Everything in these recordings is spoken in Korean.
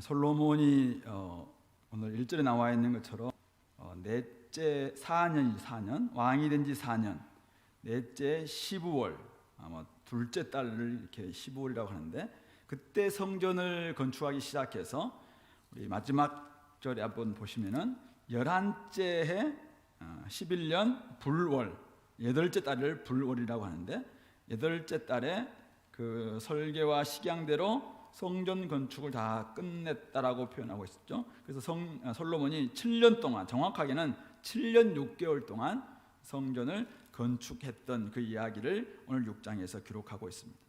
솔로몬이 오늘 1절에 나와 있는 것처럼 넷째 4년 왕이 된 지 4년 넷째 15월 아마 둘째 달을 이렇게 15월이라고 하는데 그때 성전을 건축하기 시작해서 우리 마지막 절에 한번 보시면은 11째 해 11년 불월 8째 달을 불월이라고 하는데 8째 달에 그 설계와 식양대로 성전 건축을 다 끝냈다라고 표현하고 있었죠. 그래서 솔로몬이 7년 동안, 정확하게는 7년 6개월 동안 성전을 건축했던 그 이야기를 오늘 6장에서 기록하고 있습니다.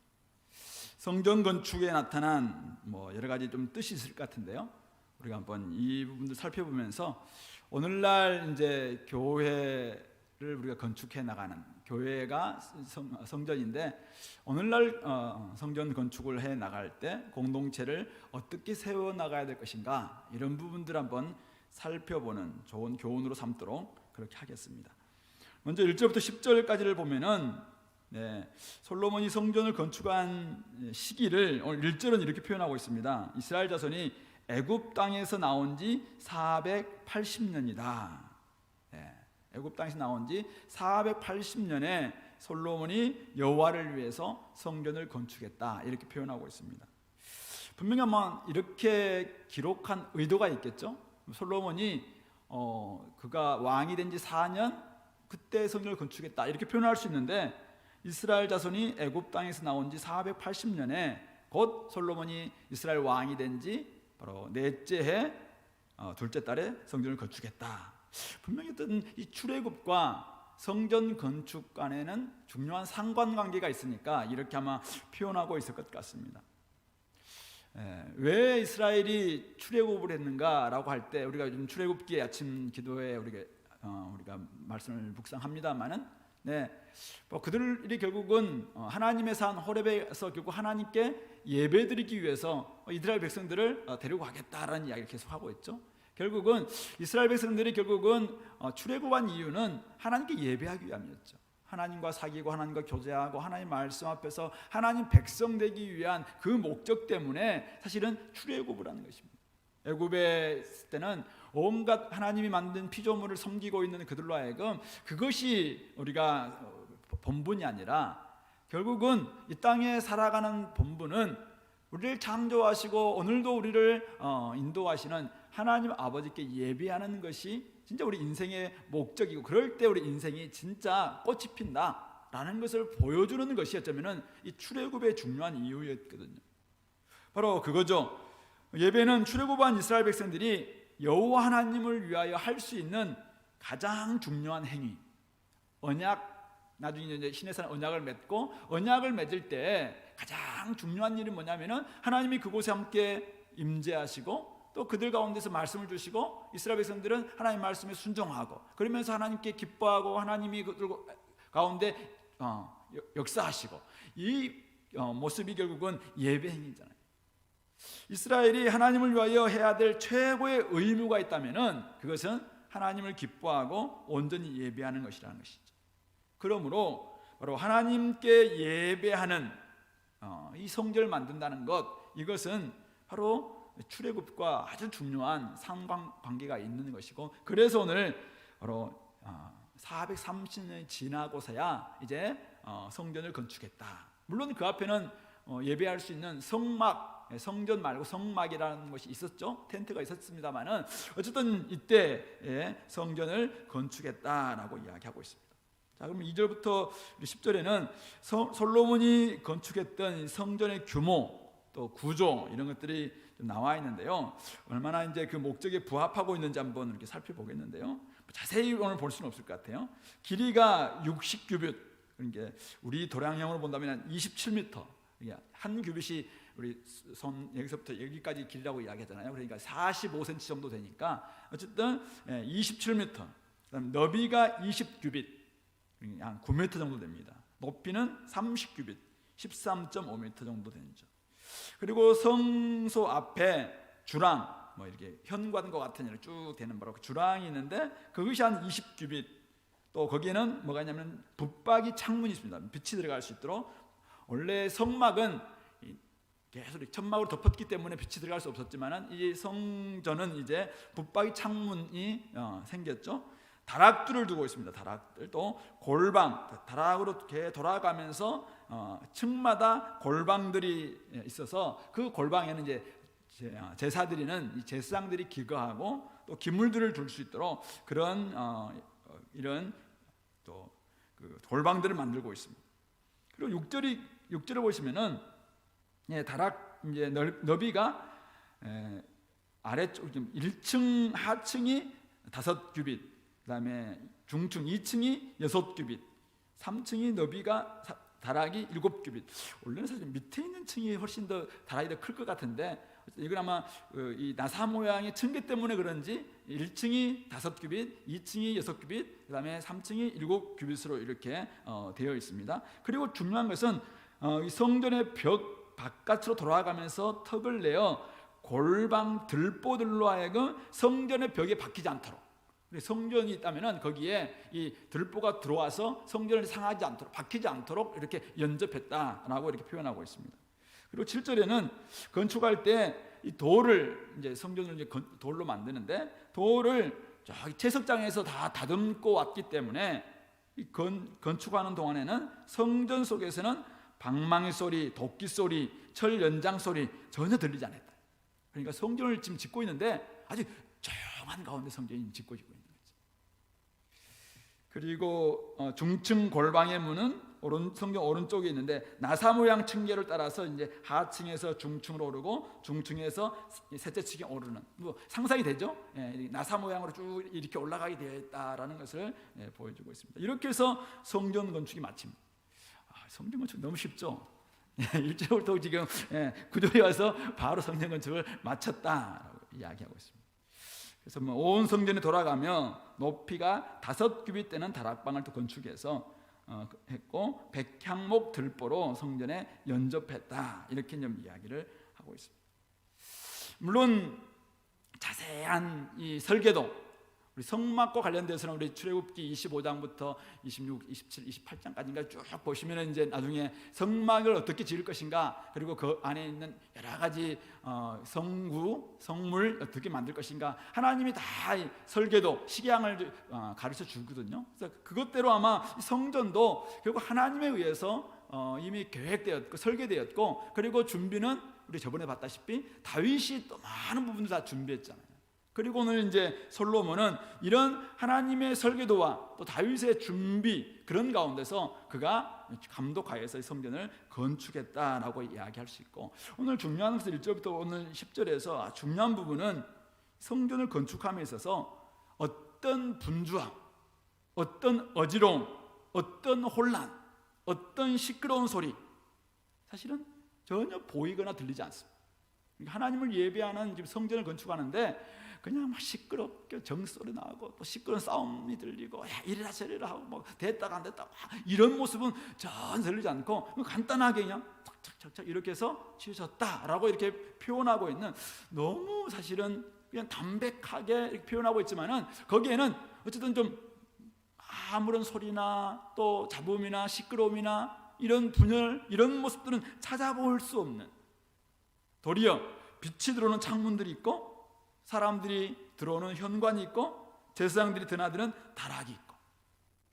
성전 건축에 나타난 여러 가지 좀 뜻이 있을 것 같은데요. 우리가 한번 이 부분들 살펴보면서 오늘날 이제 교회를 우리가 건축해 나가는, 교회가 성전인데 오늘날 성전 건축을 해 나갈 때 공동체를 어떻게 세워 나가야 될 것인가, 이런 부분들 한번 살펴보는 좋은 교훈으로 삼도록 그렇게 하겠습니다. 먼저 1절부터 10절까지를 보면은 솔로몬이 성전을 건축한 시기를 오늘 1절은 이렇게 표현하고 있습니다. 이스라엘 자손이 애굽 땅에서 나온 지 480년이다. 애굽 땅에서 나온 지 480년에 솔로몬이 여호와를 위해서 성전을 건축했다, 이렇게 표현하고 있습니다. 분명히 아마 이렇게 기록한 의도가 있겠죠. 솔로몬이 그가 왕이 된 지 4년 그때 성전을 건축했다, 이렇게 표현할 수 있는데 이스라엘 자손이 애굽 땅에서 나온 지 480년에 곧 솔로몬이 이스라엘 왕이 된 지 바로 넷째 해 둘째 달에 성전을 건축했다. 분명히 어떤 이 출애굽과 성전 건축 간에는 중요한 상관관계가 있으니까 이렇게 아마 표현하고 있을 것 같습니다. 왜 이스라엘이 출애굽을 했는가라고 할 때 우리가 요즘 출애굽기 아침 기도에 우리가 말씀을 묵상합니다만은 그들이 결국은 하나님의 산 호렙에서 결국 하나님께 예배드리기 위해서 이스라엘 백성들을 데리고 가겠다라는 이야기를 계속하고 있죠. 결국은 이스라엘 백성들이 결국은 출애굽한 이유는 하나님께 예배하기 위함이었죠. 하나님과 사귀고 하나님과 교제하고 하나님 말씀 앞에서 하나님 백성 되기 위한 그 목적 때문에 사실은 출애굽을 하는 것입니다. 애굽에 있을 때는 온갖 하나님이 만든 피조물을 섬기고 있는 그들로 하여금 그것이 우리가 본분이 아니라 결국은 이 땅에 살아가는 본분은 우리를 창조하시고 오늘도 우리를 인도하시는 하나님 아버지께 예배하는 것이 진짜 우리 인생의 목적이고, 그럴 때 우리 인생이 진짜 꽃이 핀다라는 것을 보여주는 것이 어쩌면 이 출애굽의 중요한 이유였거든요. 바로 그거죠. 예배는 출애굽한 이스라엘 백성들이 여호와 하나님을 위하여 할 수 있는 가장 중요한 행위, 언약, 나중에 이제 신의 언약을 맺고 언약을 맺을 때 가장 중요한 일이 뭐냐면은 하나님이 그곳에 함께 임재하시고 또 그들 가운데서 말씀을 주시고 이스라엘 백성들은 하나님 말씀에 순종하고 그러면서 하나님께 기뻐하고 하나님이 그들 가운데 역사하시고 이 모습이 결국은 예배 행위잖아요. 이스라엘이 하나님을 위하여 해야 될 최고의 의무가 있다면은 그것은 하나님을 기뻐하고 온전히 예배하는 것이라는 것이죠. 그러므로 바로 하나님께 예배하는 이 성전을 만든다는 것, 이것은 바로 출애굽과 아주 중요한 상관관계가 있는 것이고, 그래서 오늘 바로 430년이 지나고서야 이제 성전을 건축했다. 물론 그 앞에는 예배할 수 있는 성전 말고 성막이라는 것이 있었죠. 텐트가 있었습니다만은 어쨌든 이때 성전을 건축했다라고 이야기하고 있습니다. 자, 그럼 2절부터 10절에는 솔로몬이 건축했던 성전의 규모, 또 구조, 이런 것들이 나와 있는데요. 얼마나 이제 그 목적에 부합하고 있는지 한번 이렇게 살펴보겠는데요. 자세히 오늘 볼 수는 없을 것 같아요. 길이가 60규빗, 그러니까 우리 도량형으로 본다면 27m. 한 규빗이 우리 손 여기서부터 여기까지 길이라고 이야기하잖아요. 그러니까 45cm 정도 되니까 어쨌든 27m. 그다음 너비가 20규빗, 한 9m 정도 됩니다. 높이는 30규빗, 13.5m 정도 되죠. 그리고 성소 앞에 주랑, 이렇게 현관과 같은 일을 쭉 되는 바로 그 주랑이 있는데 그것이 한 20규빗. 또 거기에는 뭐가 있냐면 붙박이 창문이 있습니다. 빛이 들어갈 수 있도록. 원래 성막은 계속 천막으로 덮었기 때문에 빛이 들어갈 수 없었지만은 이 성전은 이제 붙박이 창문이 생겼죠. 다락들을 두고 있습니다. 다락들도 골방, 다락으로 이렇게 돌아가면서 층마다 골방들이 있어서 그 골방에는 이제 제사드리는 이 제사장들이 기거하고 또 기물들을 둘 수 있도록 그런 이런 또 그 골방들을 만들고 있습니다. 그리고 6절에 보시면은 다락 이제 너비가 아래쪽 1층 하층이 5규빗, 그다음에 중층 2층이 6규빗, 3층이 너비가 다락이 7규빗. 원래는 사실 밑에 있는 층이 훨씬 더 다락이 더 클 것 같은데 이건 아마 이 나사 모양의 층계 때문에 그런지 1층이 5규빗, 2층이 6규빗, 그다음에 3층이 7규빗으로 이렇게 되어 있습니다. 그리고 중요한 것은 이 성전의 벽 바깥으로 돌아가면서 턱을 내어 골방 들보들로 하여금 성전의 벽에 박히지 않도록, 성전이 있다면은 거기에 이 들보가 들어와서 성전을 상하지 않도록, 박히지 않도록 이렇게 연접했다라고 이렇게 표현하고 있습니다. 그리고 7절에는 건축할 때 이 돌을 이제 성전을 이제 돌로 만드는데 돌을 저기 채석장에서 다 다듬고 왔기 때문에 이 건축하는 동안에는 성전 속에서는 방망이 소리, 도끼 소리, 철 연장 소리 전혀 들리지 않았다. 그러니까 성전을 지금 짓고 있는데 아주 조용한 가운데 성전이 짓고 있는 거죠. 그리고 중층 골방의 문은 성전 오른쪽에 있는데 나사 모양 층계를 따라서 이제 하층에서 중층으로 오르고 중층에서 셋째 층에 오르는, 뭐 상상이 되죠? 나사 모양으로 쭉 이렇게 올라가게 되어 있다라는 것을 보여주고 있습니다. 이렇게 해서 성전 건축이 마칩니다. 성전 건축 너무 쉽죠? 1절부터 지금 9절에 와서 바로 성전 건축을 마쳤다라고 이야기하고 있습니다. 그래서 온 성전에 돌아가며 높이가 5규빗 되는 다락방을 또 건축해서 했고 백향목 들보로 성전에 연접했다, 이렇게 좀 이야기를 하고 있습니다. 물론 자세한 이 설계도, 우리 성막과 관련돼서는 우리 출애굽기 25장부터 26, 27, 28장까지인가 쭉 보시면 이제 나중에 성막을 어떻게 지을 것인가, 그리고 그 안에 있는 여러 가지 성구, 성물 어떻게 만들 것인가, 하나님이 다 설계도, 식양을 가르쳐 주거든요. 그래서 그것대로 아마 성전도 결국 하나님에 의해서 이미 계획되었고 설계되었고, 그리고 준비는 우리 저번에 봤다시피 다윗이 또 많은 부분을 다 준비했잖아요. 그리고 오늘 이제 솔로몬은 이런 하나님의 설계도와 또 다윗의 준비, 그런 가운데서 그가 감독하여서 성전을 건축했다라고 이야기할 수 있고, 오늘 중요한 것은 1절부터 오늘 10절에서 중요한 부분은 성전을 건축함에 있어서 어떤 분주함, 어떤 어지러움, 어떤 혼란, 어떤 시끄러운 소리 사실은 전혀 보이거나 들리지 않습니다. 하나님을 예배하는 지금 성전을 건축하는데 그냥 막 시끄럽게 정소리 나고 또 시끄러운 싸움이 들리고 이래라 저래라 하고 뭐 됐다가 안 됐다가 이런 모습은 전혀 들리지 않고 간단하게 그냥 탁탁탁탁 이렇게 해서 치우쳤다라고 이렇게 표현하고 있는, 너무 사실은 그냥 담백하게 이렇게 표현하고 있지만은 거기에는 어쨌든 좀 아무런 소리나 또 잡음이나 시끄러움이나 이런 분열, 이런 모습들은 찾아볼 수 없는, 도리어 빛이 들어오는 창문들이 있고 사람들이 들어오는 현관이 있고 제사장들이 드나드는 다락이 있고,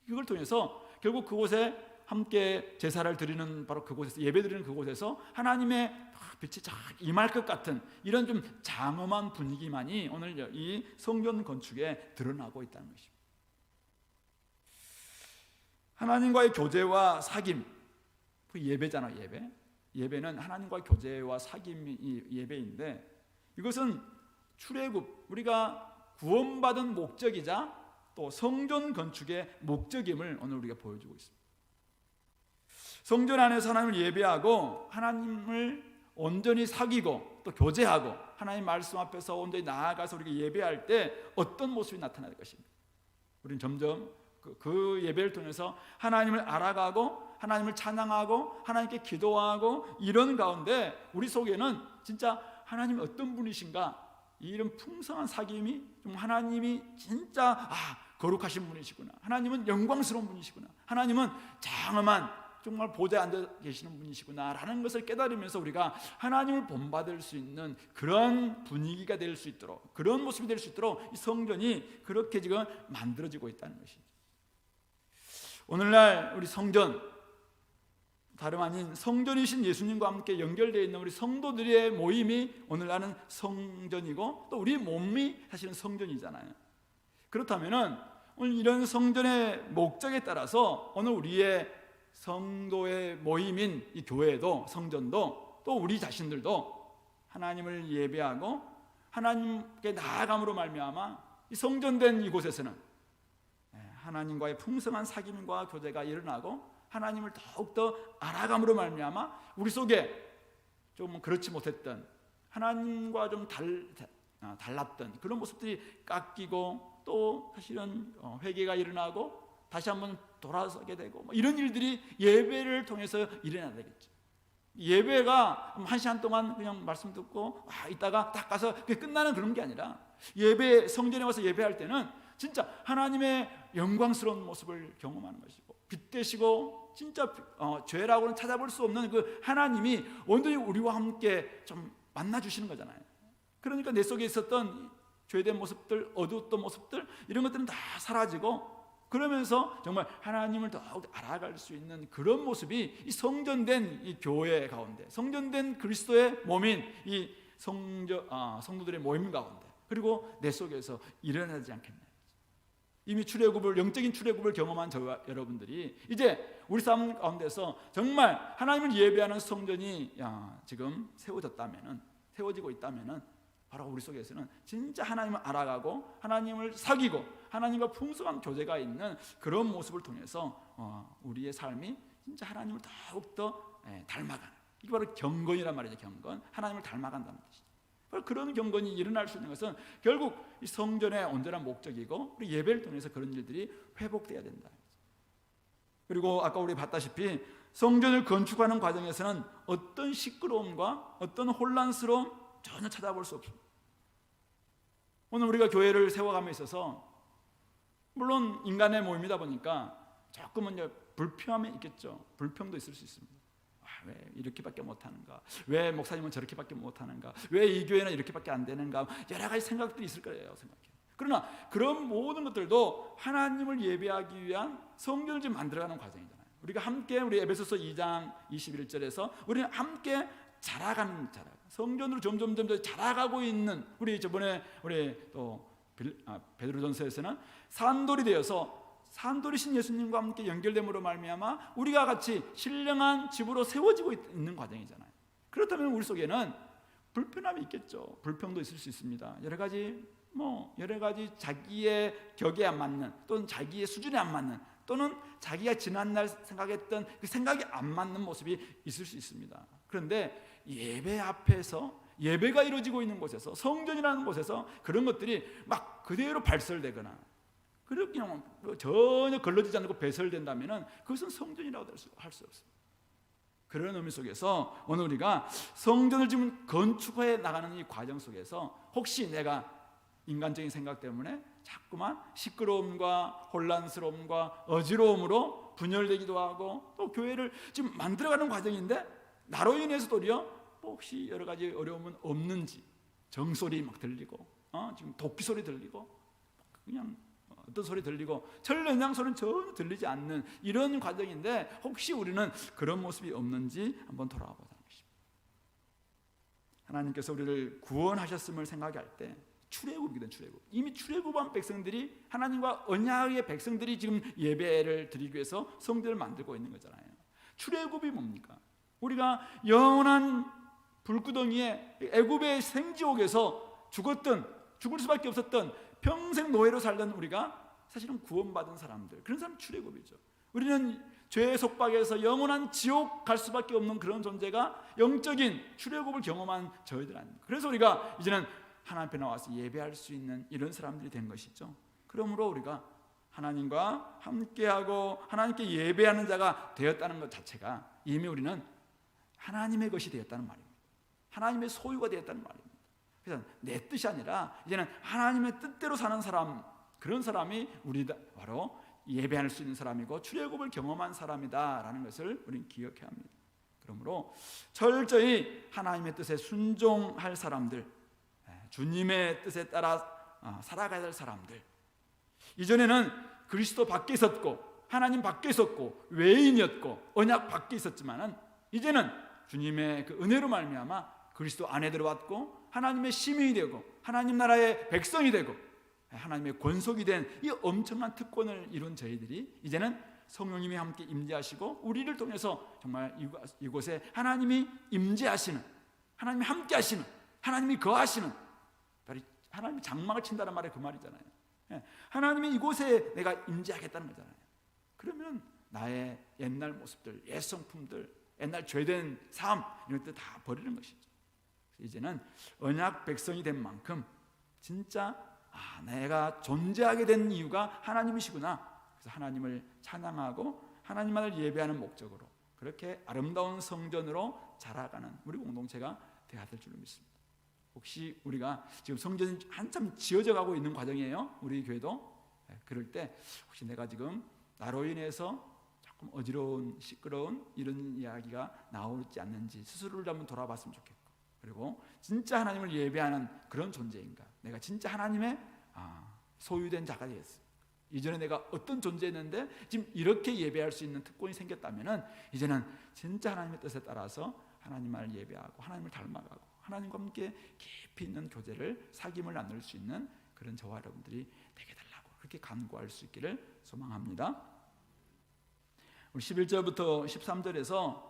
이걸 통해서 결국 그곳에 함께 제사를 드리는, 바로 그곳에서 예배 드리는 그곳에서 하나님의 빛이 쫙 임할 것 같은 이런 좀 장엄한 분위기만이 오늘 이 성전 건축에 드러나고 있다는 것입니다. 하나님과의 교제와 사귐, 그 예배잖아. 예배는 하나님과의 교제와 사귐이 예배인데, 이것은 출애굽, 우리가 구원받은 목적이자 또 성전 건축의 목적임을 오늘 우리가 보여주고 있습니다. 성전 안에서 하나님을 예배하고 하나님을 온전히 사귀고 또 교제하고 하나님 말씀 앞에서 온전히 나아가서 우리가 예배할 때 어떤 모습이 나타날 것입니다. 우리는 점점 그 예배를 통해서 하나님을 알아가고 하나님을 찬양하고 하나님께 기도하고, 이런 가운데 우리 속에는 진짜 하나님 어떤 분이신가, 이런 풍성한 사귐이 좀 하나님이 진짜 거룩하신 분이시구나, 하나님은 영광스러운 분이시구나, 하나님은 장엄한 정말 보좌에 앉아 계시는 분이시구나라는 것을 깨달으면서 우리가 하나님을 본받을 수 있는 그런 분위기가 될 수 있도록, 그런 모습이 될 수 있도록 이 성전이 그렇게 지금 만들어지고 있다는 것이죠. 오늘날 우리 성전, 다름 아닌 성전이신 예수님과 함께 연결되어 있는 우리 성도들의 모임이 오늘날은 성전이고, 또 우리 몸이 사실은 성전이잖아요. 그렇다면은 오늘 이런 성전의 목적에 따라서 오늘 우리의 성도의 모임인 이 교회도, 성전도, 또 우리 자신들도 하나님을 예배하고 하나님께 나아감으로 말미암아 이 성전된 이곳에서는 하나님과의 풍성한 사귐과 교제가 일어나고 하나님을 더욱더 알아감으로 말미암아 우리 속에 좀 그렇지 못했던, 하나님과 좀 달랐던 그런 모습들이 깎이고, 또 사실은 회개가 일어나고 다시 한번 돌아서게 되고, 이런 일들이 예배를 통해서 일어나야 되겠죠. 예배가 한 시간 동안 그냥 말씀 듣고 이따가 딱 가서 그게 끝나는 그런 게 아니라, 예배, 성전에 와서 예배할 때는 진짜 하나님의 영광스러운 모습을 경험하는 것이고, 빛되시고 진짜 죄라고는 찾아볼 수 없는 그 하나님이 온전히 우리와 함께 좀 만나주시는 거잖아요. 그러니까 내 속에 있었던 죄된 모습들, 어두웠던 모습들, 이런 것들은 다 사라지고, 그러면서 정말 하나님을 더욱 알아갈 수 있는 그런 모습이 이 성전된 이 교회 가운데, 성전된 그리스도의 몸인 이 성도들의 모임 가운데, 그리고 내 속에서 일어나지 않겠나요? 이미 출애굽을, 영적인 출애굽을 경험한 저와 여러분들이 이제 우리 삶 가운데서 정말 하나님을 예배하는 성전이 지금 세워지고 있다면은 바로 우리 속에서는 진짜 하나님을 알아가고 하나님을 사귀고 하나님과 풍성한 교제가 있는 그런 모습을 통해서 우리의 삶이 진짜 하나님을 더욱더 닮아가는, 이게 바로 경건이란 말이죠. 경건, 하나님을 닮아간다는 뜻이죠. 바로 그런 경건이 일어날 수 있는 것은 결국 이 성전의 온전한 목적이고, 우리 예배를 통해서 그런 일들이 회복돼야 된다. 그리고 아까 우리 봤다시피 성전을 건축하는 과정에서는 어떤 시끄러움과 어떤 혼란스러움 전혀 찾아볼 수 없습니다. 오늘 우리가 교회를 세워감에 있어서 물론 인간의 모임이다 보니까 조금은 불평함이 있겠죠. 불평도 있을 수 있습니다. 왜 이렇게밖에 못하는가? 왜 목사님은 저렇게밖에 못하는가? 왜 이 교회는 이렇게밖에 안 되는가? 여러 가지 생각들이 있을 거예요. 그러나 그런 모든 것들도 하나님을 예배하기 위한 성전을 지금 만들어가는 과정이잖아요. 우리가 함께 우리 에베소서 2장 21절에서 우리는 함께 자라가는 성전으로 점점 자라가고 있는, 우리 저번에 우리 또 베드로전서에서는 산돌이 되어서 산돌이신 예수님과 함께 연결됨으로 말미암아 우리가 같이 신령한 집으로 세워지고 있는 과정이잖아요. 그렇다면 우리 속에는 불편함이 있겠죠. 불평도 있을 수 있습니다. 여러 가지 자기의 격에 안 맞는, 또는 자기의 수준에 안 맞는, 또는 자기가 지난날 생각했던 그 생각이 안 맞는 모습이 있을 수 있습니다. 그런데 예배 앞에서, 예배가 이루어지고 있는 곳에서, 성전이라는 곳에서 그런 것들이 막 그대로 발설되거나 그렇게 전혀 걸러지지 않고 배설된다면 그것은 성전이라고 할 수 없습니다. 그런 의미 속에서 오늘 우리가 성전을 지금 건축해 나가는 이 과정 속에서 혹시 내가 인간적인 생각 때문에 자꾸만 시끄러움과 혼란스러움과 어지러움으로 분열되기도 하고, 또 교회를 지금 만들어가는 과정인데 나로 인해서 도리어 혹시 여러 가지 어려움은 없는지, 정소리 막 들리고 지금 도끼 소리 들리고 그냥 어떤 소리 들리고 철렁냥 소리는 전혀 들리지 않는 이런 과정인데 혹시 우리는 그런 모습이 없는지 한번 돌아보자는 것입니다. 하나님께서 우리를 구원하셨음을 생각할 때 출애굽이거든. 출애굽. 이미 출애굽한 백성들이, 하나님과 언약의 백성들이 지금 예배를 드리기 위해서 성전을 만들고 있는 거잖아요. 출애굽이 뭡니까? 우리가 영원한 불구덩이에 애굽의 생지옥에서 죽을 수밖에 없었던, 평생 노예로 살던 우리가 사실은 구원받은 사람들, 그런 사람 출애굽이죠. 우리는 죄의 속박에서 영원한 지옥 갈 수밖에 없는 그런 존재가 영적인 출애굽을 경험한 저희들 아닙니까? 그래서 우리가 이제는 하나님 앞에 나와서 예배할 수 있는 이런 사람들이 된 것이죠. 그러므로 우리가 하나님과 함께하고 하나님께 예배하는 자가 되었다는 것 자체가 이미 우리는 하나님의 것이 되었다는 말입니다. 하나님의 소유가 되었다는 말입니다. 그래서 내 뜻이 아니라 이제는 하나님의 뜻대로 사는 사람, 그런 사람이 우리 바로 예배할 수 있는 사람이고 출애굽을 경험한 사람이다라는 것을 우리는 기억해야 합니다. 그러므로 철저히 하나님의 뜻에 순종할 사람들, 주님의 뜻에 따라 살아가야 될 사람들, 이전에는 그리스도 밖에 있었고 하나님 밖에 있었고 외인이었고 언약 밖에 있었지만은 이제는 주님의 그 은혜로 말미암아 그리스도 안에 들어왔고 하나님의 시민이 되고 하나님 나라의 백성이 되고 하나님의 권속이 된 이 엄청난 특권을 이룬 저희들이 이제는 성령님이 함께 임재하시고 우리를 통해서 정말 이곳에 하나님이 임재하시는, 하나님이 함께 하시는, 하나님이 거하시는, 하나님이 장막을 친다는 말이 그 말이잖아요. 하나님이 이곳에 내가 임재하겠다는 거잖아요. 그러면 나의 옛날 모습들, 옛 성품들, 옛날 죄된 삶 이런 것들 다 버리는 것이죠. 이제는 언약 백성이 된 만큼 진짜 내가 존재하게 된 이유가 하나님이시구나. 그래서 하나님을 찬양하고 하나님만을 예배하는 목적으로 그렇게 아름다운 성전으로 자라가는 우리 공동체가 되어야 될 줄로 믿습니다. 혹시 우리가 지금 성전이 한참 지어져 가고 있는 과정이에요. 우리 교회도. 그럴 때 혹시 내가 지금 나로 인해서 조금 어지러운, 시끄러운 이런 이야기가 나오지 않는지 스스로를 한번 돌아봤으면 좋겠고, 그리고 진짜 하나님을 예배하는 그런 존재인가, 내가 진짜 하나님의 소유된 자가 되었어. 이전에 내가 어떤 존재였는데 지금 이렇게 예배할 수 있는 특권이 생겼다면은 이제는 진짜 하나님의 뜻에 따라서 하나님을 예배하고 하나님을 닮아가고 하나님과 함께 깊이 있는 교제를, 사귐을 나눌 수 있는 그런 저와 여러분들이 되게 달라고 그렇게 간구할 수 있기를 소망합니다. 우리 11절부터 13절에서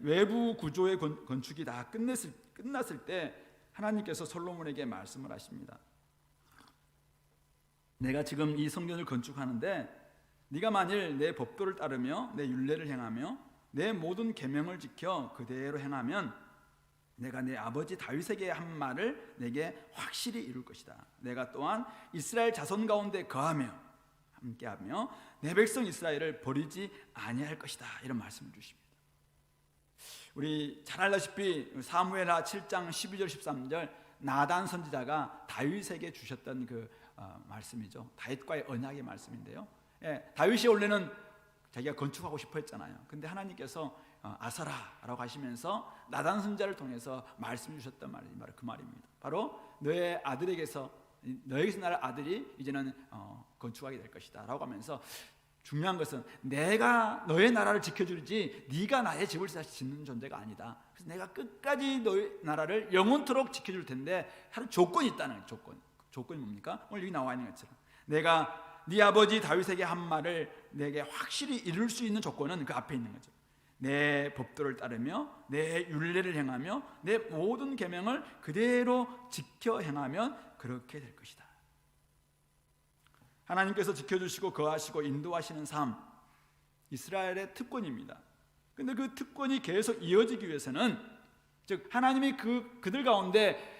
외부 구조의 건축이 다 끝났을 때 하나님께서 솔로몬에게 말씀을 하십니다. 내가 지금 이 성전을 건축하는데 네가 만일 내 법도를 따르며 내 율례를 행하며 내 모든 계명을 지켜 그대로 행하면 내가 내 아버지 다윗에게 한 말을 내게 확실히 이룰 것이다. 내가 또한 이스라엘 자손 가운데 거하며 함께하며 내 백성 이스라엘을 버리지 아니할 것이다. 이런 말씀을 주십니다. 우리 잘 알다시피 사무엘하 7장 12절 13절 나단 선지자가 다윗에게 주셨던 그 말씀이죠. 다윗과의 언약의 말씀인데요. 다윗이 원래는 자기가 건축하고 싶어 했잖아요. 근데 하나님께서 아서라라고 하시면서 나단 선지자를 통해서 말씀 주셨던 말이 바로 그 말입니다. 바로 너의 아들에게서 나를 아들이 이제는 건축하게 될 것이다 라고 하면서, 중요한 것은 내가 너의 나라를 지켜주지 네가 나의 집을 다시 짓는 존재가 아니다. 그래서 내가 끝까지 너의 나라를 영원토록 지켜줄 텐데 하는 조건이 있다는 조건. 조건이 뭡니까? 오늘 여기 나와 있는 것처럼 내가 네 아버지 다윗에게 한 말을 내게 확실히 이룰 수 있는 조건은 그 앞에 있는 거죠. 내 법도를 따르며 내 율례를 행하며 내 모든 계명을 그대로 지켜 행하면 그렇게 될 것이다. 하나님께서 지켜주시고 거하시고 인도하시는 삶, 이스라엘의 특권입니다. 그런데 그 특권이 계속 이어지기 위해서는, 즉 하나님이 그들 가운데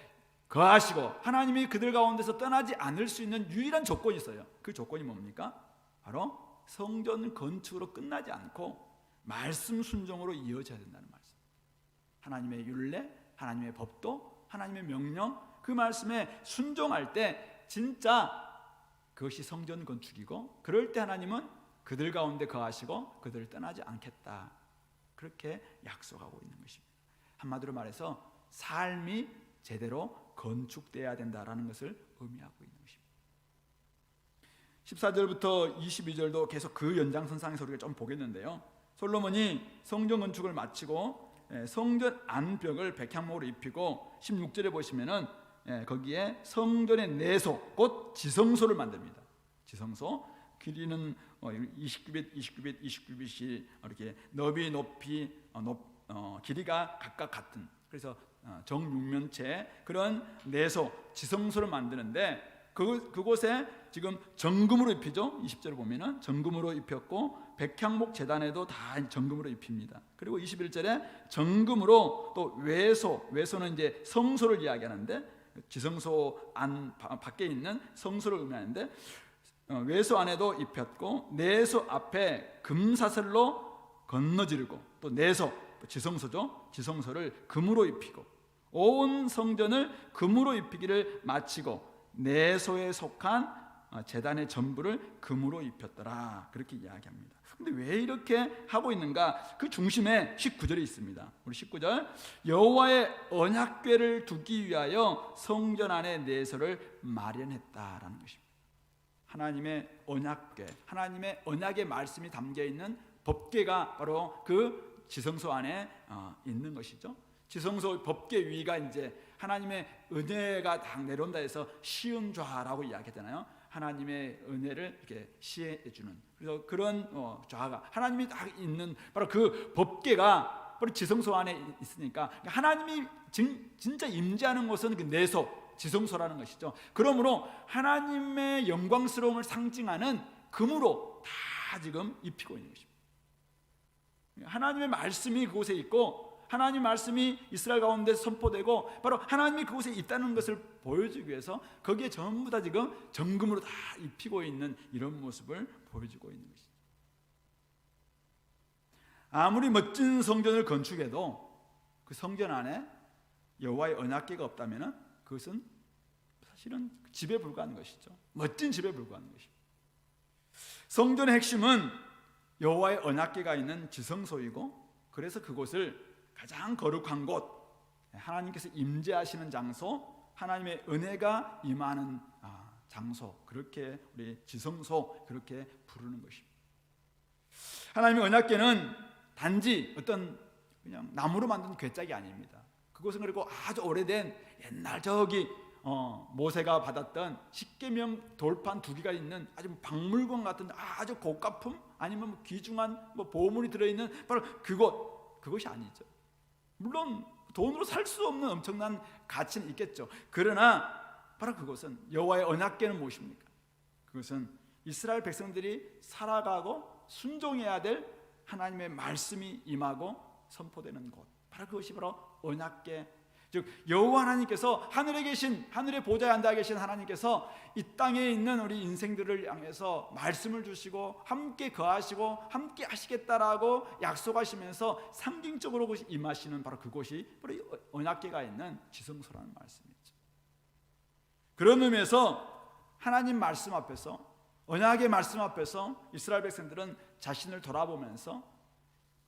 거하시고 하나님이 그들 가운데서 떠나지 않을 수 있는 유일한 조건이 있어요. 그 조건이 뭡니까? 바로 성전 건축으로 끝나지 않고 말씀 순종으로 이어져야 된다는 말씀. 하나님의 율례, 하나님의 법도, 하나님의 명령, 그 말씀에 순종할 때 진짜 그것이 성전 건축이고, 그럴 때 하나님은 그들 가운데 거하시고 그들을 떠나지 않겠다, 그렇게 약속하고 있는 것입니다. 한마디로 말해서 삶이 제대로 건축돼야 된다라는 것을 의미하고 있는 것입니다. 14절부터 22절도 계속 그 연장선상에서 우리가 좀 보겠는데요, 솔로몬이 성전 건축을 마치고 성전 안벽을 백향목으로 입히고 16절에 보시면은 거기에 성전의 내소, 곧 지성소를 만듭니다. 지성소, 길이는 29빛이 이렇게 너비, 높이, 길이가 각각 같은, 그래서 정육면체 그런 내소, 지성소를 만드는데 그곳에 지금 정금으로 입히죠. 20절을 보면은 정금으로 입혔고 백향목 제단에도 다 정금으로 입힙니다. 그리고 21절에 정금으로 또 외소는 이제 성소를 이야기하는데, 지성소 안 밖에 있는 성소를 의미하는데 외소 안에도 입혔고, 내소 앞에 금사슬로 건너지르고, 또 내소, 지성소죠. 지성소를 금으로 입히고 온 성전을 금으로 입히기를 마치고 내소에 속한 제단의 전부를 금으로 입혔더라. 그렇게 이야기합니다. 근데 왜 이렇게 하고 있는가? 그 중심에 19절이 있습니다. 우리 19절, 여호와의 언약궤를 두기 위하여 성전 안에 내소를 마련했다라는 것입니다. 하나님의 언약궤, 하나님의 언약의 말씀이 담겨 있는 법궤가 바로 그 지성소 안에 있는 것이죠. 지성소 법궤 위가 이제 하나님의 은혜가 딱 내려온다 해서 시음좌라고 이야기하잖아요. 하나님의 은혜를 이렇게 시해 주는, 그래서 그런 좌가 하나님이 딱 있는 바로 그 법궤가 바로 지성소 안에 있으니까 하나님이 진짜 임재하는 곳은 그 내소, 지성소라는 것이죠. 그러므로 하나님의 영광스러움을 상징하는 금으로 다 지금 입히고 있는 것입니다. 하나님의 말씀이 그곳에 있고 하나님 말씀이 이스라엘 가운데 선포되고 바로 하나님이 그곳에 있다는 것을 보여주기 위해서 거기에 전부 다 지금 정금으로 다 입히고 있는 이런 모습을 보여주고 있는 것이죠. 아무리 멋진 성전을 건축해도 그 성전 안에 여호와의 언약궤가 없다면 그것은 사실은 집에 불과한 것이죠. 멋진 집에 불과한 것입니다. 성전의 핵심은 여호와의 언약궤가 있는 지성소이고, 그래서 그곳을 가장 거룩한 곳, 하나님께서 임재하시는 장소, 하나님의 은혜가 임하는 장소, 그렇게 우리 지성소 그렇게 부르는 것입니다. 하나님의 언약궤는 단지 어떤 그냥 나무로 만든 궤짝이 아닙니다. 그것은 그리고 아주 오래된 옛날 저기 모세가 받았던 십계명 돌판 2개가 있는 아주 박물관 같은 아주 고가품, 아니면 귀중한 보물이 들어있는 바로 그것이 아니죠. 물론 돈으로 살 수 없는 엄청난 가치는 있겠죠. 그러나 바로 그것은 여호와의 언약궤는 무엇입니까? 그것은 이스라엘 백성들이 살아가고 순종해야 될 하나님의 말씀이 임하고 선포되는 곳, 바로 그것이 바로 언약궤, 즉 여호와 하나님께서 하늘에 계신, 하늘의 보좌에 앉아 계신 하나님께서 이 땅에 있는 우리 인생들을 향해서 말씀을 주시고 함께 거하시고 함께 하시겠다라고 약속하시면서 상징적으로 임하시는 바로 그곳이 바로 언약궤가 있는 지성소라는 말씀이죠. 그런 의미에서 하나님 말씀 앞에서, 언약의 말씀 앞에서 이스라엘 백성들은 자신을 돌아보면서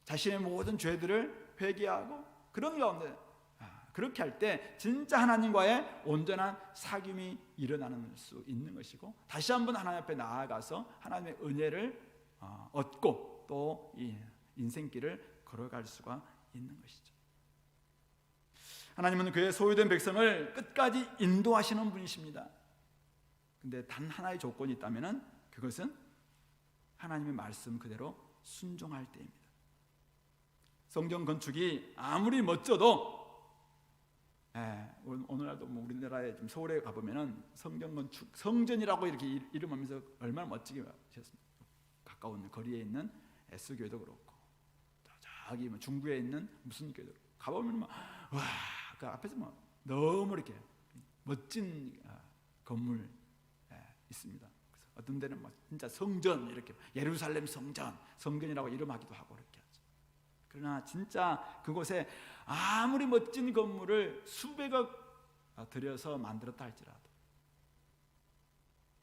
자신의 모든 죄들을 회개하고, 그런 가운데 그렇게 할 때 진짜 하나님과의 온전한 사귐이 일어나는 수 있는 것이고, 다시 한번 하나님 앞에 나아가서 하나님의 은혜를 얻고 또 이 인생길을 걸어갈 수가 있는 것이죠. 하나님은 그의 소유된 백성을 끝까지 인도하시는 분이십니다. 근데 단 하나의 조건이 있다면 그것은 하나님의 말씀 그대로 순종할 때입니다. 성전 건축이 아무리 멋져도 오늘날도 우리나라에 좀 서울에 가보면은 성전 건축, 성전이라고 이렇게 이름하면서 얼마나 멋지게 하셨습니까? 가까운 거리에 있는 S교회도 그렇고, 저기 중부에 있는 무슨 교회도 가보면 그 앞에서 너무 이렇게 멋진 건물 있습니다. 그래서 어떤 데는 진짜 성전, 이렇게 예루살렘 성전이라고 이름하기도 하고 그렇게 하죠. 그러나 진짜 그곳에 아무리 멋진 건물을 수백억 들여서 만들었다 할지라도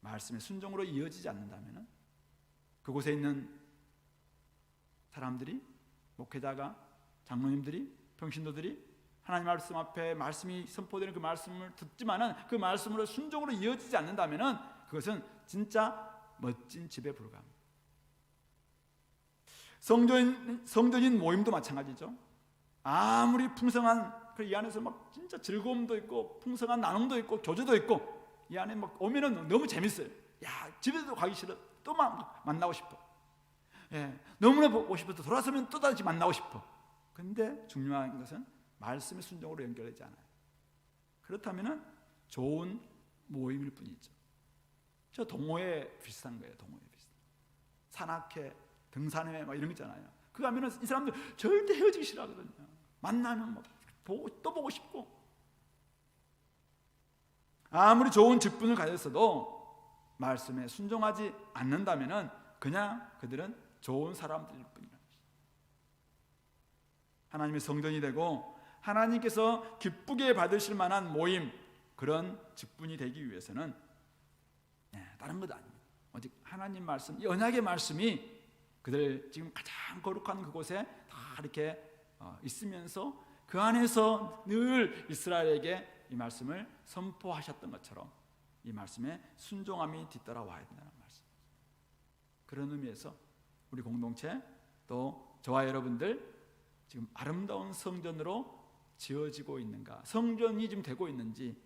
말씀의 순종으로 이어지지 않는다면 그곳에 있는 사람들이, 목회자가, 장로님들이, 평신도들이 하나님 말씀 앞에 말씀이 선포되는 그 말씀을 듣지만은 그 말씀으로 순종으로 이어지지 않는다면 그것은 진짜 멋진 집에 불과합니다. 성전인 모임도 마찬가지죠. 아무리 풍성한 그 이 안에서 진짜 즐거움도 있고 풍성한 나눔도 있고 교제도 있고, 이 안에 오면은 너무 재밌어요. 집에도 가기 싫어, 또 만나고 싶어. 너무나 보고 싶어서 돌아서면 또 다시 만나고 싶어. 근데 중요한 것은 말씀의 순종으로 연결되지 않아요. 그렇다면은 좋은 모임일 뿐이죠. 저 동호회 비슷한 거예요. 동호회 비슷한. 산악회, 등산회 이런 거 있잖아요. 그거 하면은 이 사람들 절대 헤어지기 싫어하거든요. 만나면 또 보고 싶고, 아무리 좋은 직분을 가졌어도 말씀에 순종하지 않는다면은 그냥 그들은 좋은 사람들일 뿐이라. 하나님의 성전이 되고 하나님께서 기쁘게 받으실 만한 모임, 그런 직분이 되기 위해서는 다른 것 아닙니다. 오직 하나님 말씀, 이 언약의 말씀이 그들 지금 가장 거룩한 그곳에 다 이렇게 있으면서 그 안에서 늘 이스라엘에게 이 말씀을 선포하셨던 것처럼 이 말씀에 순종함이 뒤따라와야 된다는 말씀. 그런 의미에서 우리 공동체 또 저와 여러분들 지금 아름다운 성전으로 지어지고 있는가, 성전이 지금 되고 있는지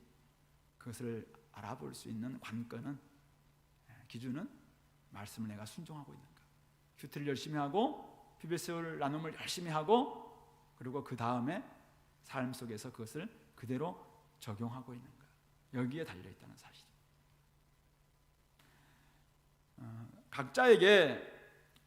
그것을 알아볼 수 있는 관건은, 기준은 말씀을 내가 순종하고 있는가, 큐티를 열심히 하고 피베스올 나눔을 열심히 하고 그리고 그 다음에 삶 속에서 그것을 그대로 적용하고 있는가, 여기에 달려있다는 사실. 각자에게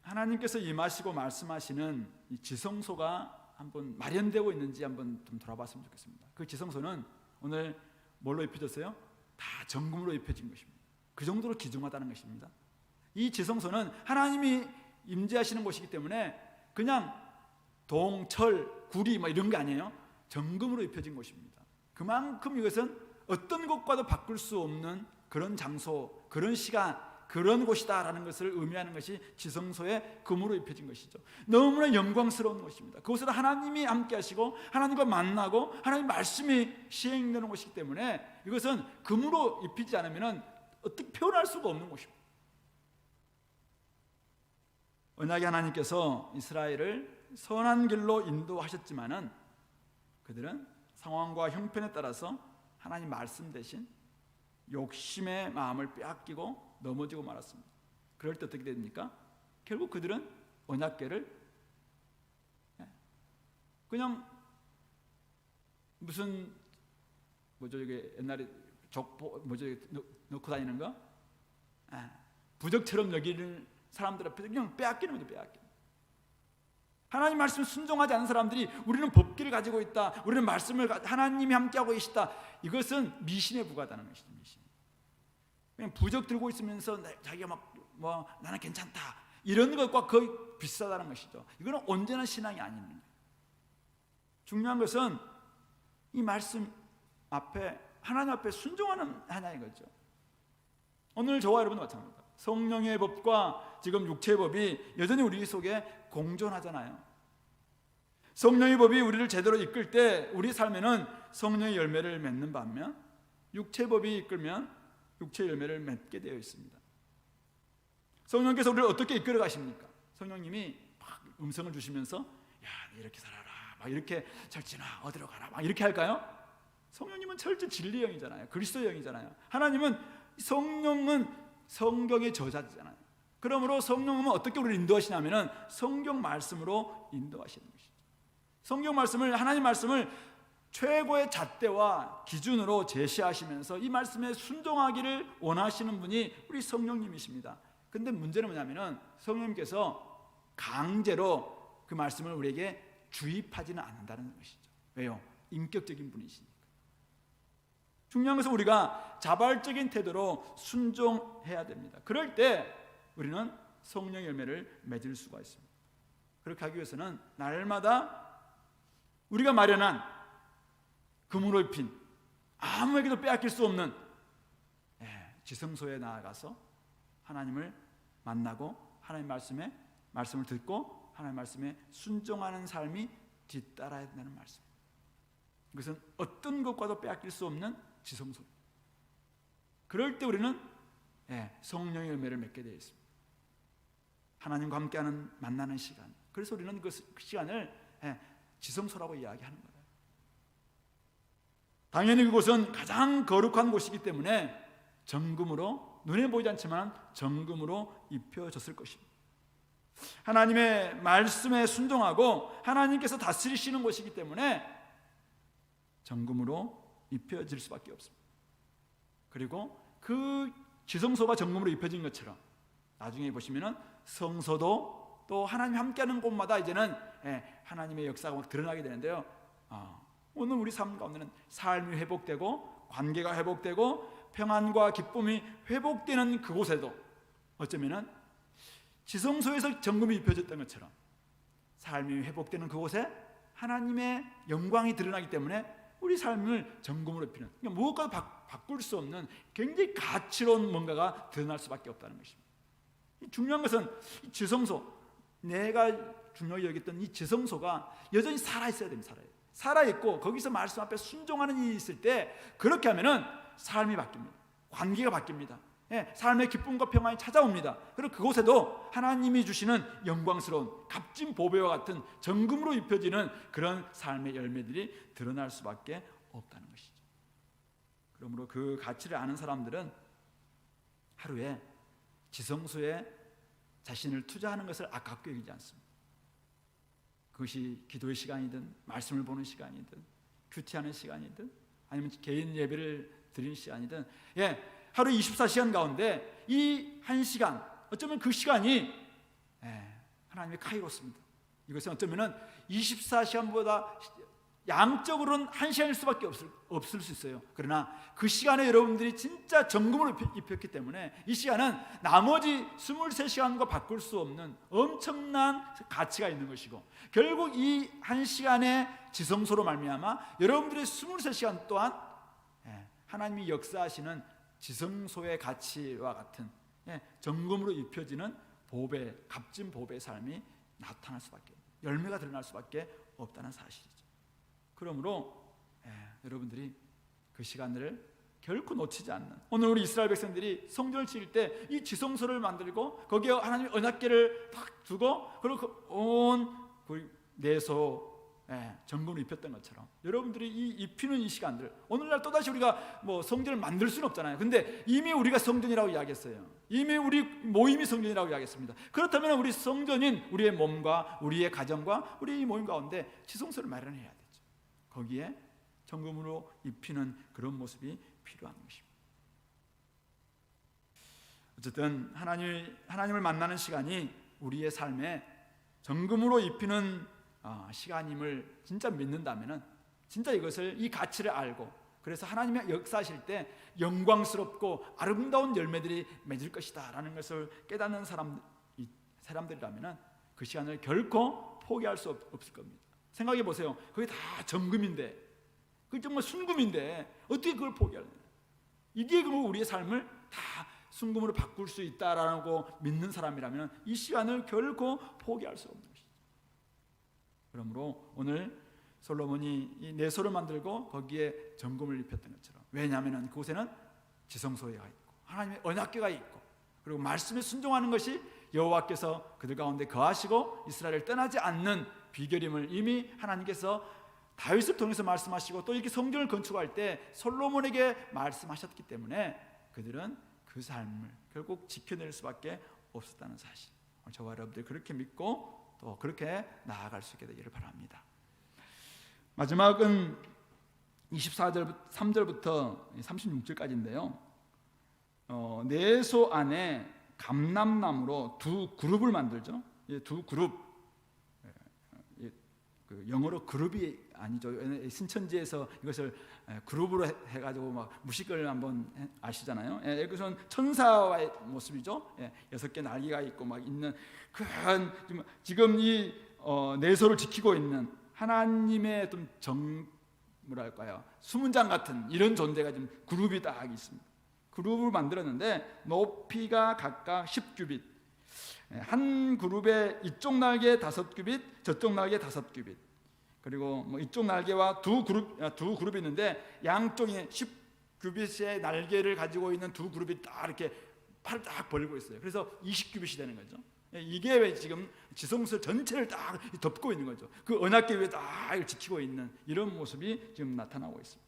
하나님께서 임하시고 말씀하시는 이 지성소가 한번 마련되고 있는지 한번 좀 돌아봤으면 좋겠습니다. 그 지성소는 오늘 뭘로 입혀졌어요? 다 정금으로 입혀진 것입니다. 그 정도로 귀중하다는 것입니다. 이 지성소는 하나님이 임재하시는 곳이기 때문에 그냥 동, 철, 구리 뭐 이런 게 아니에요. 정금으로 입혀진 곳입니다. 그만큼 이것은 어떤 것과도 바꿀 수 없는 그런 장소, 그런 시간, 그런 곳이다라는 것을 의미하는 것이 지성소에 금으로 입혀진 것이죠. 너무나 영광스러운 곳입니다. 그곳에서 하나님이 함께 하시고 하나님과 만나고 하나님 말씀이 시행되는 곳이기 때문에 이것은 금으로 입히지 않으면 어떻게 표현할 수가 없는 곳입니다. 언약의 하나님께서 이스라엘을 선한 길로 인도하셨지만은 그들은 상황과 형편에 따라서 하나님 말씀 대신 욕심의 마음을 빼앗기고 넘어지고 말았습니다. 그럴 때 어떻게 됩니까? 결국 그들은 언약궤를 그냥 무슨 뭐죠, 이게 옛날에 족보 뭐죠, 넣고 다니는 거, 부적처럼 여기는 사람들 앞에서 그냥 빼앗기는 거죠. 빼앗기는. 하나님 말씀 순종하지 않는 사람들이 우리는 법기를 가지고 있다, 우리는 말씀을 하나님이 함께하고 계시다, 이것은 미신에 부과하다는 것이죠. 미신. 그냥 부적 들고 있으면서 자기가 막 뭐 나는 괜찮다 이런 것과 거의 비슷하다는 것이죠. 이거는 온전한 신앙이 아닙니다. 중요한 것은 이 말씀 앞에, 하나님 앞에 순종하는 하나인 거죠. 오늘 저와 여러분도 마찬가지입니다. 성령의 법과 지금 육체의 법이 여전히 우리 속에 공존하잖아요. 성령의 법이 우리를 제대로 이끌 때 우리 삶에는 성령의 열매를 맺는 반면 육체의 법이 이끌면 육체의 열매를 맺게 되어 있습니다. 성령께서 우리를 어떻게 이끌어 가십니까? 성령님이 막 음성을 주시면서 야, 이렇게 살아라, 막 이렇게 철진아 어디로 가라, 막 이렇게 할까요? 성령님은 철저 진리의 영이잖아요. 그리스도의 영이잖아요. 하나님은, 성령은 성경의 저자잖아요. 그러므로 성령은 어떻게 우리를 인도하시냐면은 성경 말씀으로 인도하시는 것이죠. 성경 말씀을, 하나님 말씀을 최고의 잣대와 기준으로 제시하시면서 이 말씀에 순종하기를 원하시는 분이 우리 성령님이십니다. 근데 문제는 뭐냐면은 성령님께서 강제로 그 말씀을 우리에게 주입하지는 않는다는 것이죠. 왜요? 인격적인 분이시니까. 중요한 것은 우리가 자발적인 태도로 순종해야 됩니다. 그럴 때 우리는 성령의 열매를 맺을 수가 있습니다. 그렇게 하기 위해서는 날마다 우리가 마련한 금으로 입힌 아무에게도 빼앗길 수 없는 지성소에 나아가서 하나님을 만나고 하나님 말씀을 듣고 하나님 말씀에 순종하는 삶이 뒤따라야 된다는 말씀. 이것은 어떤 것과도 빼앗길 수 없는 지성소. 그럴 때 우리는 성령의 열매를 맺게 되어 있습니다. 하나님과 함께하는 만나는 시간. 그래서 우리는 그 시간을 지성소라고 이야기하는 거예요. 당연히 그곳은 가장 거룩한 곳이기 때문에 정금으로, 눈에 보이지 않지만 정금으로 입혀졌을 것입니다. 하나님의 말씀에 순종하고 하나님께서 다스리시는 곳이기 때문에 정금으로 입혀질 수밖에 없습니다. 그리고 그 지성소가 정금으로 입혀진 것처럼 나중에 보시면은 성소도 또 하나님이 함께하는 곳마다 이제는 하나님의 역사가 막 드러나게 되는데요. 오늘 우리 삶 가운데는 삶이 회복되고 관계가 회복되고 평안과 기쁨이 회복되는 그곳에도 어쩌면은 지성소에서 정금이 입혀졌던 것처럼 삶이 회복되는 그곳에 하나님의 영광이 드러나기 때문에 우리 삶을 정금으로 입히는, 그러니까 무엇과도 바꿀 수 없는 굉장히 가치로운 뭔가가 드러날 수밖에 없다는 것입니다. 중요한 것은 이 지성소, 내가 중요하게 여겼던 이 지성소가 여전히 살아있어야 됩니다. 살아있고 거기서 말씀 앞에 순종하는 일이 있을 때, 그렇게 하면은 삶이 바뀝니다. 관계가 바뀝니다. 삶의 기쁨과 평안이 찾아옵니다. 그리고 그곳에도 하나님이 주시는 영광스러운 값진 보배와 같은 정금으로 입혀지는 그런 삶의 열매들이 드러날 수밖에 없다는 것이죠. 그러므로 그 가치를 아는 사람들은 하루에 지성소에 자신을 투자하는 것을 아깝게 여기지 않습니다. 그것이 기도의 시간이든 말씀을 보는 시간이든 큐티하는 시간이든 아니면 개인 예배를 드리는 시간이든, 하루 24시간 가운데 이 1시간, 어쩌면 그 시간이 하나님의 카이로스입니다. 이것은 어쩌면 24시간보다 양적으로는 1시간일 수밖에 없을 수 있어요. 그러나 그 시간에 여러분들이 진짜 정금으로 입혔기 때문에 이 시간은 나머지 23시간과 바꿀 수 없는 엄청난 가치가 있는 것이고, 결국 이 1시간의 지성소로 말미암아 여러분들의 23시간 또한 하나님이 역사하시는 지성소의 가치와 같은 정금으로 입혀지는 보배, 값진 보배의 삶이 나타날 수밖에, 열매가 드러날 수밖에 없다는 사실이죠. 그러므로 여러분들이 그 시간을 결코 놓치지 않는, 오늘 우리 이스라엘 백성들이 성전을 지을 때 이 지성소를 만들고 거기에 하나님의 언약궤를 딱 두고, 그리고 온 내소 정금을 입혔던 것처럼 여러분들이 이 입히는 이 시간들, 오늘날 또다시 우리가 뭐 성전을 만들 수는 없잖아요. 근데 이미 우리가 성전이라고 이야기했어요. 이미 우리 모임이 성전이라고 이야기했습니다. 그렇다면 우리 성전인 우리의 몸과 우리의 가정과 우리 이 모임 가운데 지성소를 마련해야 되죠. 거기에 정금으로 입히는 그런 모습이 필요한 것입니다. 어쨌든 하나님을 만나는 시간이 우리의 삶에 정금으로 입히는 시간임을 진짜 믿는다면은, 진짜 이것을, 이 가치를 알고, 그래서 하나님의 역사하실 때 영광스럽고 아름다운 열매들이 맺을 것이다 라는 것을 깨닫는 사람들이라면은 그 시간을 결코 포기할 수 없을 겁니다. 생각해 보세요. 그게 다 정금인데, 그게 정말 순금인데 어떻게 그걸 포기하느냐. 이게 우리의 삶을 다 순금으로 바꿀 수 있다라고 믿는 사람이라면 이 시간을 결코 포기할 수 없는 것이죠. 그러므로 오늘 솔로몬이 이 내소를 만들고 거기에 정금을 입혔던 것처럼, 왜냐하면 그곳에는 지성소가 있고 하나님의 언약궤가 있고, 그리고 말씀에 순종하는 것이 여호와께서 그들 가운데 거하시고 이스라엘을 떠나지 않는 비결임을 이미 하나님께서 다윗을 통해서 말씀하시고, 또 이렇게 성전을 건축할 때 솔로몬에게 말씀하셨기 때문에 그들은 그 삶을 결국 지켜낼 수밖에 없었다는 사실, 저와 여러분들이 그렇게 믿고 또 그렇게 나아갈 수 있게 되기를 바랍니다. 마지막은 23절부터 36절까지인데요. 내소 안에 감람나무로 두 그룹을 만들죠. 두 그룹, 영어로 그룹이 아니죠. 신천지에서 이것을 그룹으로 해가지고 막 무식을 한번 아시잖아요. 이것은 천사와의 모습이죠. 6개 날개가 있고 막 있는 그런, 지금 이 내소를 지키고 있는 하나님의 좀 뭐랄까요, 수문장 같은 이런 존재가 좀 그룹이 딱 있습니다. 그룹을 만들었는데 높이가 각각 10규빗, 한 그룹에 이쪽 날개 5규빗, 저쪽 날개 5규빗, 그리고 뭐 이쪽 날개와 두 그룹이 있는데 양쪽에 10규빗의 날개를 가지고 있는 두 그룹이 딱 이렇게 팔을 딱 벌리고 있어요. 그래서 20규빗이 되는 거죠. 이게 왜 지금 지성소 전체를 딱 덮고 있는 거죠. 그 언약궤 위에 딱 지키고 있는 이런 모습이 지금 나타나고 있습니다.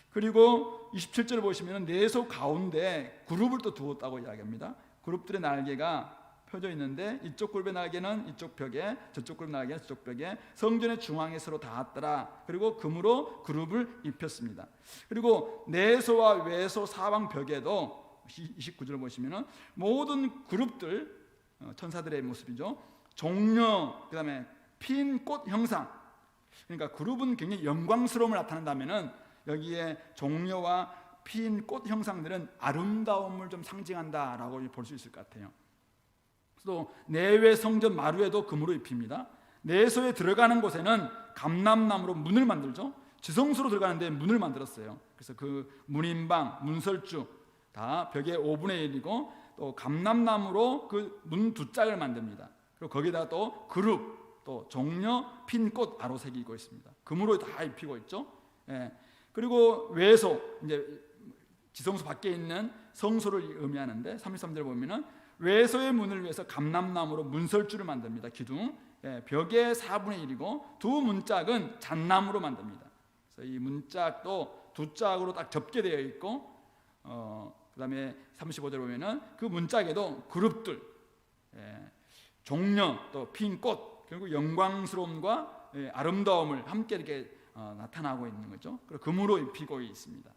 그리고 27절을 보시면 내소 가운데 그룹을 또 두었다고 이야기합니다. 그룹들의 날개가 펴져 있는데 이쪽 그룹의 날개는 이쪽 벽에, 저쪽 그룹 날개는 저쪽 벽에, 성전의 중앙에 서로 닿았더라. 그리고 금으로 그룹을 입혔습니다. 그리고 내소와 외소 사방 벽에도 29절을 보시면 모든 그룹들, 천사들의 모습이죠. 종려, 그 다음에 핀 꽃 형상, 그러니까 그룹은 굉장히 영광스러움을 나타낸다면은 여기에 종려와 핀 꽃 형상들은 아름다움을 좀 상징한다라고 볼 수 있을 것 같아요. 또 내외 성전 마루에도 금으로 입힙니다. 내소에 들어가는 곳에는 감람나무로 문을 만들죠. 지성소로 들어가는데 문을 만들었어요. 그래서 그 문인방, 문설주 다 벽의 5분의 1이고 또 감람나무로 그 문 두 짝을 만듭니다. 그리고 거기다 또 그룹, 또 종려, 핀꽃 아로새기고 있습니다. 금으로 다 입히고 있죠. 예. 그리고 외소, 이제 지성소 밖에 있는 성소를 의미하는데 33절 보면은 외소의 문을 위해서 감람나무로 문설주를 만듭니다. 기둥. 예, 벽의 4분의 1이고 두 문짝은 잣나무로 만듭니다. 그래서 이 문짝도 두 짝으로 딱 접게 되어 있고 그다음에 35절 보면은 그 문짝에도 그룹들, 종려, 또 핀 꽃, 결국 영광스러움과 아름다움을 함께 이렇게 나타나고 있는 거죠. 그리고 금으로 입히고 있습니다.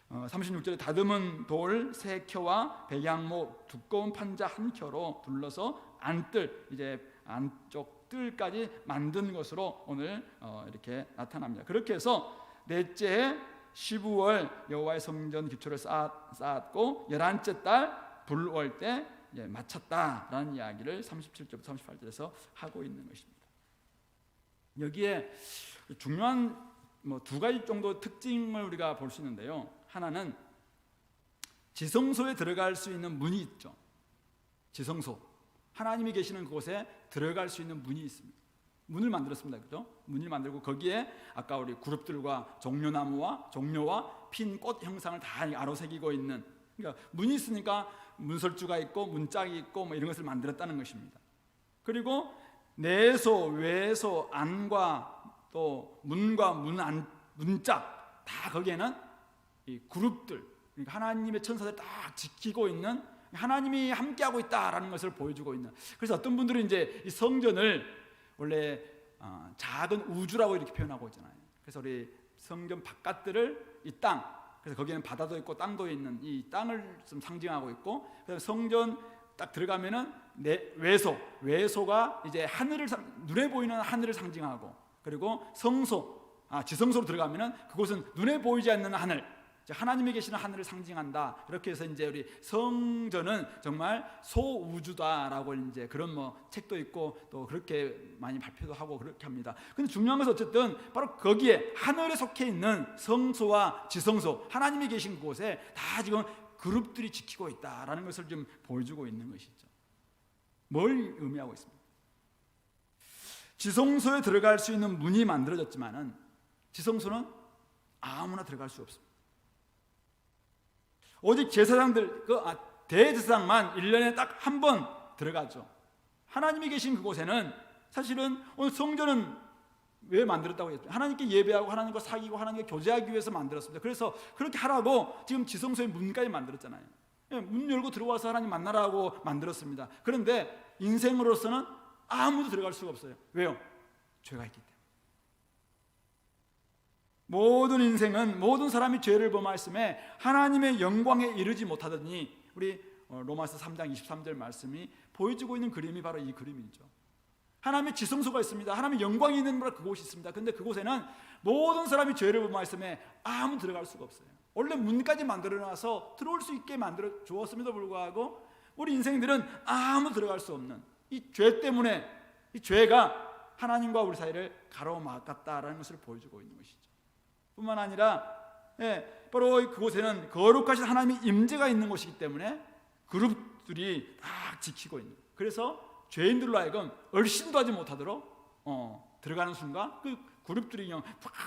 36절에 다듬은 돌 3켜와 백양목 두꺼운 판자 1켜로 둘러서 안뜰, 이제 안쪽 뜰까지 만든 것으로 오늘 이렇게 나타납니다. 그렇게 해서 넷째 15월 여호와의 성전 기초를 쌓았고 11째 달 불월 때 마쳤다라는 이야기를 37절부터 38절에서 하고 있는 것입니다. 여기에 중요한 두 가지 정도 특징을 우리가 볼 수 있는데요. 하나는 지성소에 들어갈 수 있는 문이 있죠. 지성소, 하나님이 계시는 그곳에 들어갈 수 있는 문이 있습니다. 문을 만들었습니다. 그죠? 문을 만들고 거기에 아까 우리 그룹들과 종려와 핀 꽃 형상을 다 아로새기고 있는, 그러니까 문이 있으니까 문설주가 있고 문짝이 있고 이런 것을 만들었다는 것입니다. 그리고 내소, 외소, 안과 또 문과 문짝 다 거기에는 이 그룹들, 그러니까 하나님의 천사들 딱 지키고 있는, 하나님이 함께하고 있다라는 것을 보여주고 있는. 그래서 어떤 분들은 이제 이 성전을 원래 작은 우주라고 이렇게 표현하고 있잖아요. 그래서 우리 성전 바깥들을 이 땅, 그래서 거기에는 바다도 있고 땅도 있는 이 땅을 좀 상징하고 있고, 그다음에 성전 딱 들어가면은 외소가 이제 하늘을, 눈에 보이는 하늘을 상징하고, 그리고 지성소로 들어가면은 그곳은 눈에 보이지 않는 하늘, 하나님이 계시는 하늘을 상징한다. 그렇게 해서 이제 우리 성전은 정말 소우주다라고 이제 그런 책도 있고 또 그렇게 많이 발표도 하고 그렇게 합니다. 근데 중요한 것은 어쨌든 바로 거기에 하늘에 속해 있는 성소와 지성소, 하나님이 계신 곳에 다 지금 그룹들이 지키고 있다라는 것을 좀 보여주고 있는 것이죠. 뭘 의미하고 있습니까? 지성소에 들어갈 수 있는 문이 만들어졌지만은 지성소는 아무나 들어갈 수 없습니다. 오직 제사장들, 대제사장만 1년에 딱 한 번 들어가죠. 하나님이 계신 그곳에는 사실은 오늘 성전은 왜 만들었다고 했죠? 하나님께 예배하고 하나님과 사귀고 하나님과 교제하기 위해서 만들었습니다. 그래서 그렇게 하라고 지금 지성소의 문까지 만들었잖아요. 문 열고 들어와서 하나님 만나라고 만들었습니다. 그런데 인생으로서는 아무도 들어갈 수가 없어요. 왜요? 죄가 있기 때문에. 모든 인생은, 모든 사람이 죄를 범하였음에 하나님의 영광에 이르지 못하더니, 우리 로마서 3장 23절 말씀이 보여주고 있는 그림이 바로 이 그림이죠. 하나님의 지성소가 있습니다. 하나님의 영광이 있는 그곳이 있습니다. 그런데 그곳에는 모든 사람이 죄를 범하였음에 아무 들어갈 수가 없어요. 원래 문까지 만들어놔서 들어올 수 있게 만들어 주었음에도 불구하고 우리 인생들은 아무 들어갈 수 없는, 이 죄 때문에, 이 죄가 하나님과 우리 사이를 가로막았다라는 것을 보여주고 있는 것이죠. 뿐만 아니라 바로 그곳에는 거룩하신 하나님의 임재가 있는 곳이기 때문에 그룹들이 딱 지키고 있는 거예요. 그래서 죄인들로 하여금 얼씬도 하지 못하도록 들어가는 순간 그 그룹들이 그냥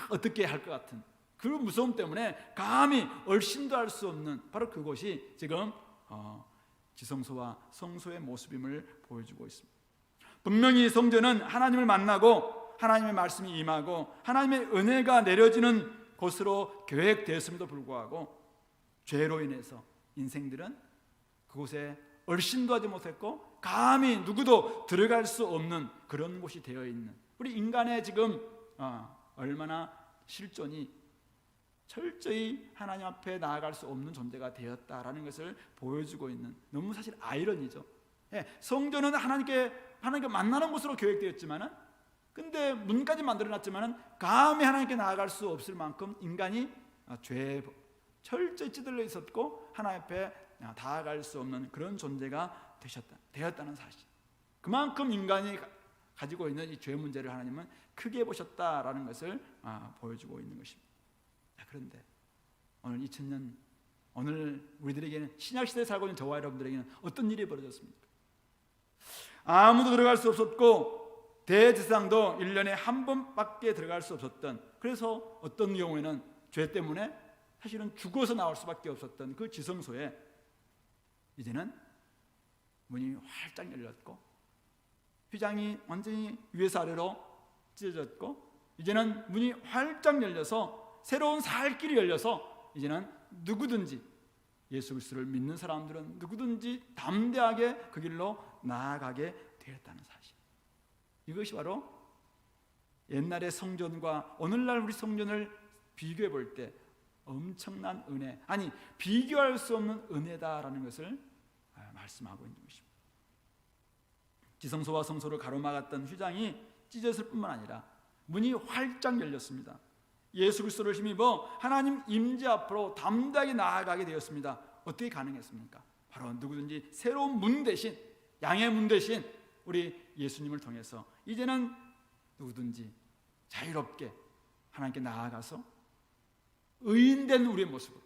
어떻게 할 것 같은 그 무서움 때문에 감히 얼씬도 할 수 없는 바로 그곳이 지금 지성소와 성소의 모습임을 보여주고 있습니다. 분명히 성전은 하나님을 만나고 하나님의 말씀이 임하고 하나님의 은혜가 내려지는 곳으로 계획되었음에도 불구하고 죄로 인해서 인생들은 그곳에 얼씬도 하지 못했고 감히 누구도 들어갈 수 없는 그런 곳이 되어 있는, 우리 인간의 지금 얼마나 실존이 철저히 하나님 앞에 나아갈 수 없는 존재가 되었다라는 것을 보여주고 있는, 너무 사실 아이러니죠. 성전은 하나님께 만나는 곳으로 계획되었지만은, 근데 문까지 만들어놨지만은 감히 하나님께 나아갈 수 없을 만큼 인간이 죄에 철저히 찌들려 있었고 하나님 앞에 나아갈 수 없는 그런 존재가 되었다는 사실. 그만큼 인간이 가지고 있는 이 죄 문제를 하나님은 크게 보셨다라는 것을 보여주고 있는 것입니다. 그런데 오늘 2000년 오늘 우리들에게는 신약시대에 살고 있는 저와 여러분들에게는 어떤 일이 벌어졌습니까? 아무도 들어갈 수 없었고 대제사장도 1년에 한 번밖에 들어갈 수 없었던, 그래서 어떤 경우에는 죄 때문에 사실은 죽어서 나올 수밖에 없었던 그 지성소에 이제는 문이 활짝 열렸고 휘장이 완전히 위에서 아래로 찢어졌고 이제는 문이 활짝 열려서 새로운 살 길이 열려서 이제는 누구든지 예수 그리스도를 믿는 사람들은 누구든지 담대하게 그 길로 나아가게 되었다는 사실. 이것이 바로 옛날의 성전과 오늘날 우리 성전을 비교해 볼 때 엄청난 은혜, 아니 비교할 수 없는 은혜다라는 것을 말씀하고 있는 것입니다. 지성소와 성소를 가로막았던 휘장이 찢어졌을 뿐만 아니라 문이 활짝 열렸습니다. 예수 그리스도를 힘입어 하나님 임재 앞으로 담대하게 나아가게 되었습니다. 어떻게 가능했습니까? 바로 누구든지 새로운 문 대신, 양의 문 대신 우리 예수님을 통해서 이제는 누구든지 자유롭게 하나님께 나아가서 의인된 우리의 모습으로,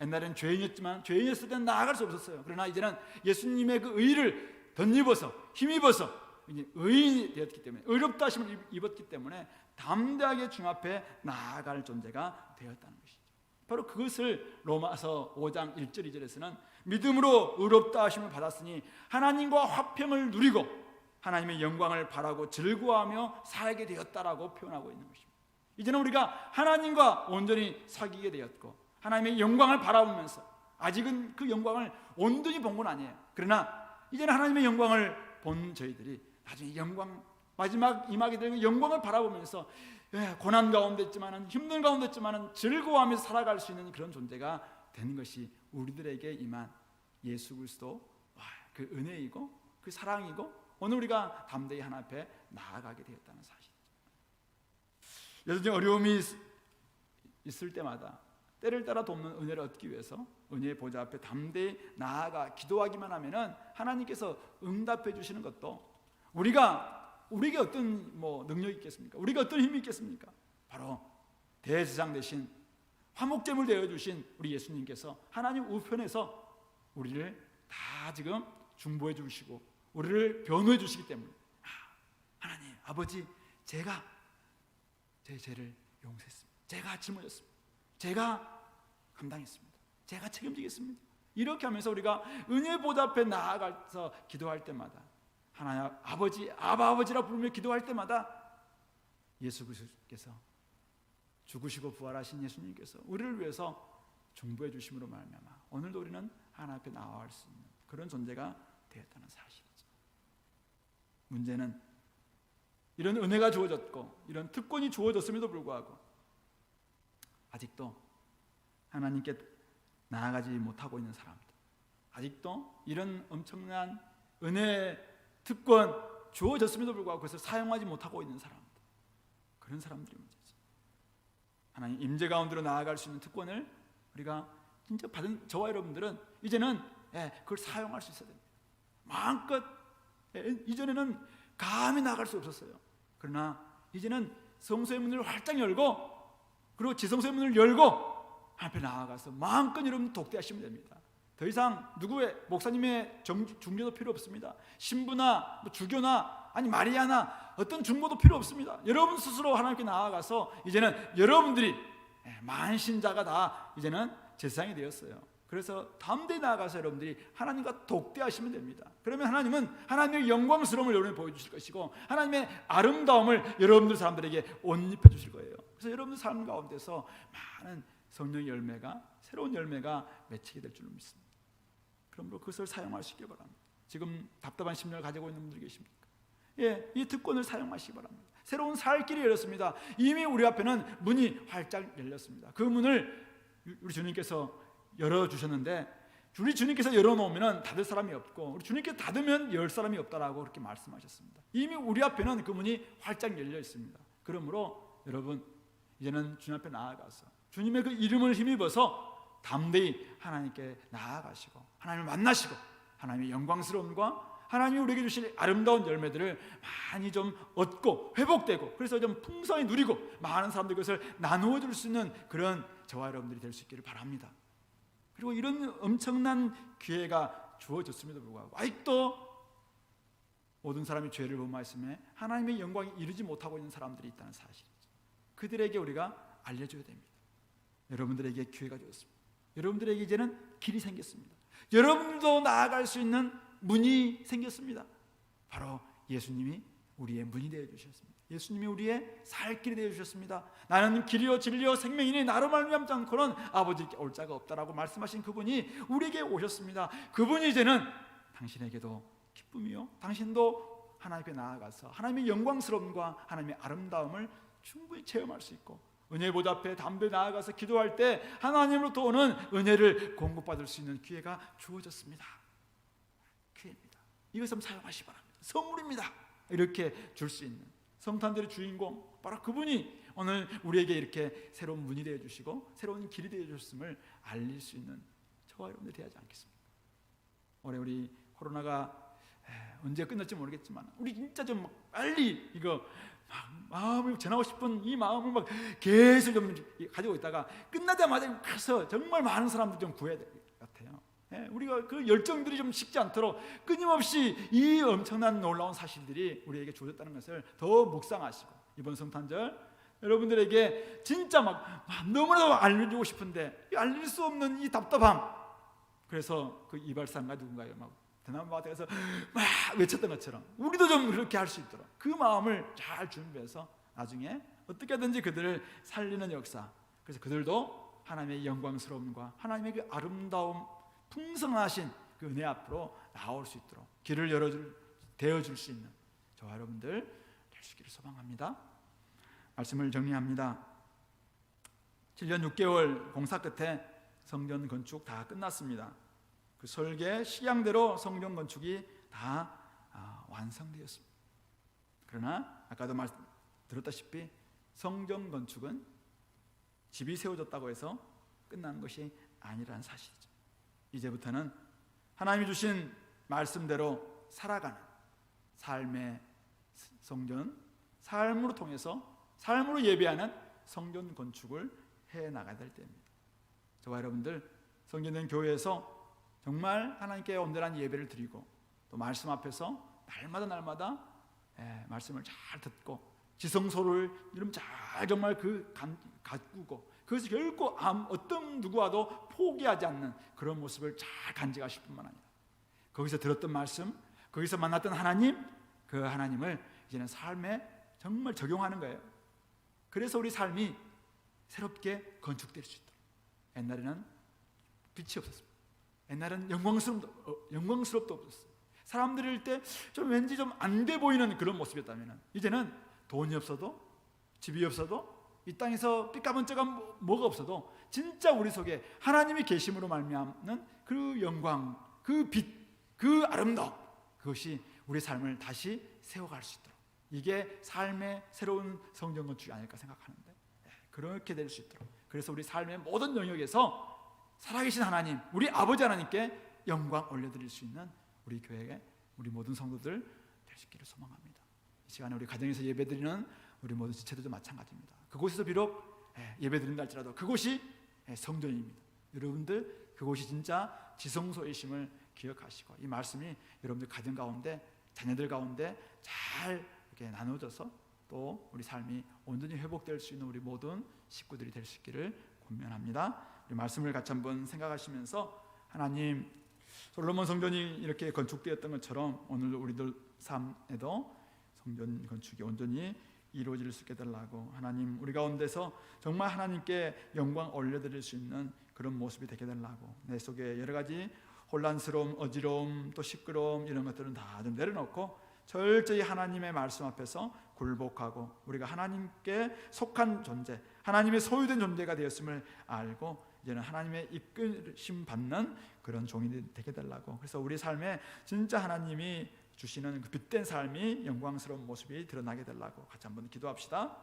옛날엔 죄인이었지만 죄인이었을 때는 나아갈 수 없었어요. 그러나 이제는 예수님의 그 의를 덧입어서 힘입어서 이제 의인이 되었기 때문에, 의롭다 하심을 입었기 때문에 담대하게 주 앞에 나아갈 존재가 되었다는 것이죠. 바로 그것을 로마서 5장 1절 2절에서는 믿음으로 의롭다 하심을 받았으니 하나님과 화평을 누리고 하나님의 영광을 바라고 즐거워하며 살게 되었다라고 표현하고 있는 것입니다. 이제는 우리가 하나님과 온전히 사귀게 되었고 하나님의 영광을 바라보면서, 아직은 그 영광을 온전히 본 건 아니에요. 그러나 이제는 하나님의 영광을 본 저희들이 나중에 영광, 마지막 임하게 되는 영광을 바라보면서 고난 가운데 있지만은, 힘든 가운데 있지만은 즐거워하면서 살아갈 수 있는 그런 존재가 되는 것이 우리들에게 임한 예수 그리스도와 그 은혜이고 그 사랑이고 오늘 우리가 담대히 하나님 앞에 나아가게 되었다는 사실이죠. 여전히 어려움이 있을 때마다 때를 따라 돕는 은혜를 얻기 위해서 은혜의 보좌 앞에 담대히 나아가 기도하기만 하면은 하나님께서 응답해 주시는 것도, 우리에게 어떤 능력이 있겠습니까? 우리가 어떤 힘이 있겠습니까? 바로 대제사장 대신 화목제물 되어 주신 우리 예수님께서 하나님 우편에서 우리를 다 지금 중보해 주시고 우리를 변호해 주시기 때문에, 하나님 아버지, 제가 제 죄를 용서했습니다. 제가 짊어졌습니다. 제가 감당했습니다. 제가 책임지겠습니다. 이렇게 하면서 우리가 은혜 보좌 앞에 나아가서 기도할 때마다, 하나님 아버지, 아버지라 부르며 기도할 때마다 예수 그리스도께서, 죽으시고 부활하신 예수님께서 우리를 위해서 중보해 주심으로 말미암아 오늘도 우리는 하나님 앞에 나아갈 수 있는 그런 존재가 되었다는 사실이죠. 문제는 이런 은혜가 주어졌고 이런 특권이 주어졌음에도 불구하고 아직도 하나님께 나아가지 못하고 있는 사람들, 아직도 이런 엄청난 은혜 특권 주어졌음에도 불구하고 그것을 사용하지 못하고 있는 사람들, 그런 사람들이 문제죠. 하나님 임재 가운데로 나아갈 수 있는 특권을 우리가 진짜 받은 저와 여러분들은 이제는 그걸 사용할 수 있어야 됩니다. 마음껏, 이전에는 감히 나아갈 수 없었어요. 그러나 이제는 성소의 문을 활짝 열고, 그리고 지성소의 문을 열고 앞에 나아가서 마음껏 여러분 독대하시면 됩니다. 더 이상 누구의 목사님의 중재도 필요 없습니다. 신부나 주교나 아니 마리아나 어떤 중보도 필요 없습니다. 여러분 스스로 하나님께 나아가서 이제는 여러분들이 만신자가 다 이제는 제사장이 되었어요. 그래서 담대히 나아가서 여러분들이 하나님과 독대하시면 됩니다. 그러면 하나님은 하나님의 영광스러움을 여러분이 보여주실 것이고 하나님의 아름다움을 여러분들 사람들에게 옷 입혀주실 거예요. 그래서 여러분들 삶 가운데서 많은 성령의 열매가, 새로운 열매가 맺히게 될 줄로 믿습니다. 그러므로 그것을 사용할 수 있기 바랍니다. 지금 답답한 심령을 가지고 있는 분들 계십니까? 이 특권을 사용하시기 바랍니다. 새로운 살 길이 열렸습니다. 이미 우리 앞에는 문이 활짝 열렸습니다. 그 문을 우리 주님께서 열어주셨는데, 우리 주님께서 열어놓으면 닫을 사람이 없고 우리 주님께서 닫으면 열 사람이 없다라고 그렇게 말씀하셨습니다. 이미 우리 앞에는 그 문이 활짝 열려 있습니다. 그러므로 여러분 이제는 주님 앞에 나아가서 주님의 그 이름을 힘입어서 담대히 하나님께 나아가시고 하나님을 만나시고 하나님의 영광스러움과 하나님이 우리에게 주실 아름다운 열매들을 많이 좀 얻고 회복되고, 그래서 좀 풍성히 누리고 많은 사람들이 그것을 나누어 줄 수 있는 그런 저와 여러분들이 될 수 있기를 바랍니다. 그리고 이런 엄청난 기회가 주어졌음에도 불구하고 아직도 모든 사람이 죄를 범하였음에 하나님의 영광에 이르지 못하고 있는 사람들이 있다는 사실이죠. 그들에게 우리가 알려줘야 됩니다. 여러분들에게 기회가 주었습니다. 여러분들에게 이제는 길이 생겼습니다. 여러분들도 나아갈 수 있는 문이 생겼습니다. 바로 예수님이 우리의 문이 되어 주셨습니다. 예수님이 우리의 살 길이 되어 주셨습니다. 나는 길이요 진리요 생명이니 나로 말미암지 않고는 아버지께 올 자가 없다라고 말씀하신 그분이 우리에게 오셨습니다. 그분이 이제는 당신에게도 기쁨이요, 당신도 하나님께 나아가서 하나님의 영광스러움과 하나님의 아름다움을 충분히 체험할 수 있고, 은혜 보좌 앞에 담대 나아가서 기도할 때 하나님으로부터 오는 은혜를 공급받을 수 있는 기회가 주어졌습니다. 기회입니다. 이것을 사용하시기 바랍니다. 선물입니다. 이렇게 줄 수 있는 성탄절의 주인공 바로 그분이 오늘 우리에게 이렇게 새로운 문이 되어 주시고 새로운 길이 되어 주셨음을 알릴 수 있는 저와 여러분들이 되어야지 않겠습니까? 올해 우리 코로나가 언제 끝날지 모르겠지만 우리 진짜 좀 빨리 이거 마음을 전하고 싶은 이 마음을 막 계속 좀 가지고 있다가 끝나자마자 가서 정말 많은 사람들 좀 구해야 될 것 같아요. 우리가 그 열정들이 좀 식지 않도록 끊임없이 이 엄청난 놀라운 사실들이 우리에게 주어졌다는 것을 더 묵상하시고, 이번 성탄절 여러분들에게 진짜 막 너무나도 알려주고 싶은데 알릴 수 없는 이 답답함, 그래서 그 이발사인가 누군가요 막 대나무밭에서 막 외쳤던 것처럼 우리도 좀 그렇게 할 수 있도록 그 마음을 잘 준비해서 나중에 어떻게든지 그들을 살리는 역사, 그래서 그들도 하나님의 영광스러움과 하나님의 그 아름다움 풍성하신 그 은혜 앞으로 나올 수 있도록 길을 되어줄 수 있는 저와 여러분들 될 수 있기를 소망합니다. 말씀을 정리합니다. 7년 6개월 공사 끝에 성전 건축 다 끝났습니다. 그 설계 식양대로 성전 건축이 다 완성되었습니다. 그러나 아까도 들었다시피 성전 건축은 집이 세워졌다고 해서 끝난 것이 아니라는 사실이죠. 이제부터는 하나님이 주신 말씀대로 살아가는 삶의 성전, 삶으로 통해서 삶으로 예배하는 성전 건축을 해나가야 될 때입니다. 저와 여러분들 성전된 교회에서 정말 하나님께 온전한 예배를 드리고 또 말씀 앞에서 날마다 말씀을 잘 듣고 지성소를 이름 잘 정말 가꾸고 그것을 결코 어떤 누구와도 포기하지 않는 그런 모습을 잘 간직하실 뿐만 아니라 거기서 들었던 말씀, 거기서 만났던 하나님, 그 하나님을 이제는 삶에 정말 적용하는 거예요. 그래서 우리 삶이 새롭게 건축될 수 있도록. 옛날에는 빛이 없었습니다. 옛날에는 영광스럽도 없었어요. 사람들일 때 좀 왠지 좀 안 돼 보이는 그런 모습이었다면 이제는 돈이 없어도 집이 없어도 이 땅에서 삐까번쩍한 뭐가 없어도 진짜 우리 속에 하나님이 계심으로 말미암는 그 영광, 그 빛, 그 아름다움, 그것이 우리 삶을 다시 세워갈 수 있도록, 이게 삶의 새로운 성전 건축이 아닐까 생각하는데 그렇게 될 수 있도록, 그래서 우리 삶의 모든 영역에서 살아계신 하나님, 우리 아버지 하나님께 영광 올려드릴 수 있는 우리 교회에 우리 모든 성도들 될 수 있기를 소망합니다. 이 시간에 우리 가정에서 예배드리는 우리 모든 지체들도 마찬가지입니다. 그곳에서 비록 예배드린다 할지라도 그곳이 성전입니다. 여러분들 그곳이 진짜 지성소이심을 기억하시고 이 말씀이 여러분들 가정 가운데 자녀들 가운데 잘 이렇게 나눠져서 또 우리 삶이 온전히 회복될 수 있는 우리 모든 식구들이 될 수 있기를 권면합니다. 우리 말씀을 같이 한번 생각하시면서 하나님, 솔로몬 성전이 이렇게 건축되었던 것처럼 오늘 우리들 삶에도 성전 건축이 온전히 이루어질 수 있게 달라고, 하나님 우리 가운데서 정말 하나님께 영광 올려드릴 수 있는 그런 모습이 되게 달라고, 내 속에 여러 가지 혼란스러움, 어지러움, 또 시끄러움 이런 것들은 다 좀 내려놓고 철저히 하나님의 말씀 앞에서 굴복하고 우리가 하나님께 속한 존재, 하나님의 소유된 존재가 되었음을 알고 이제는 하나님의 이끌심 받는 그런 종이 되게 달라고, 그래서 우리 삶에 진짜 하나님이 주시는 그 빛된 삶이 영광스러운 모습이 드러나게 달라고 같이 한번 기도합시다.